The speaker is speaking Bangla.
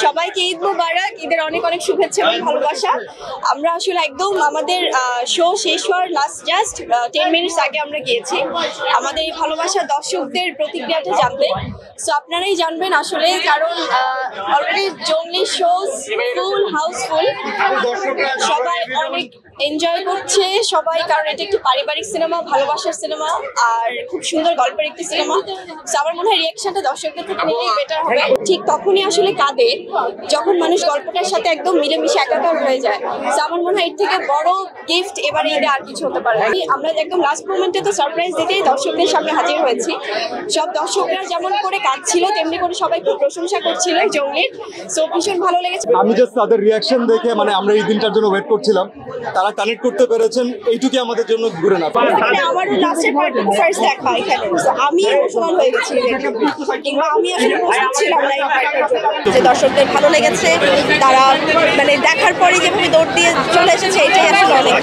সবাইকে ঈদ মোবারক, ঈদের অনেক অনেক শুভেচ্ছা এবং ভালোবাসা। আমরা আসলে একদম আমাদের শো শেষ হওয়ার জাস্ট 10 মিনিটস আগে আমরা গিয়েছি আমাদের এই ভালোবাসা দর্শকদের প্রতিক্রিয়াটা জানতে। সো আপনারাই জানবেন আসলে, কারণ অলরেডি জঙ্গলি শো ফুল হাউসফুল, সবাই অনেক এনজয় করছে সবাই, কারণ এটা একটি পারিবারিক সিনেমা, ভালোবাসার সিনেমা, আর খুব সুন্দর গল্পের একটি সিনেমা। আমার মনে হয় রিয়াকশনটা দর্শকদের থেকে নিলেই বেটার হবে। ঠিক তখনই আসলে কাঁদে যখন মানুষ গল্পটার সাথে একদম মিলেমিশে একাকার হয়ে যায়। আমার মনে হয় এর থেকে বড় গিফট এবারে ঈদে আর কিছু হতে পারে। আমরা একদম লাস্ট মোমেন্টে তো সারপ্রাইজ দিতেই দর্শকদের সামনে হাজির হয়েছি। সব দর্শকরা যেমন করে কাঁদছিল তেমনি করে সবাই খুব প্রশংসা করছিল জঙ্গলির। সো ভীষণ ভালো লেগেছে। আমি জাস্ট তাদের রিয়াকশন দেখে মানে আমরা এই দিনটার জন্য ওয়েট করছিলাম, তারা কানেক্ট করতে পেরেছেন, এইটুকুই আমাদের জন্য ঘুরে না। আমার লাস্টের পার্টটুকু ফার্স্ট দেখা এখানে, আমি ইমোশনাল হয়ে গেছি, কিংবা আমি আসলে প্রস্তুত ছিলাম না এই পার্টটার জন্য। যে দর্শকদের ভালো লেগেছে, তারা মানে দেখার পরে যেভাবে দৌড় দিয়ে চলে এসেছে, এটাই আসলে অনেক।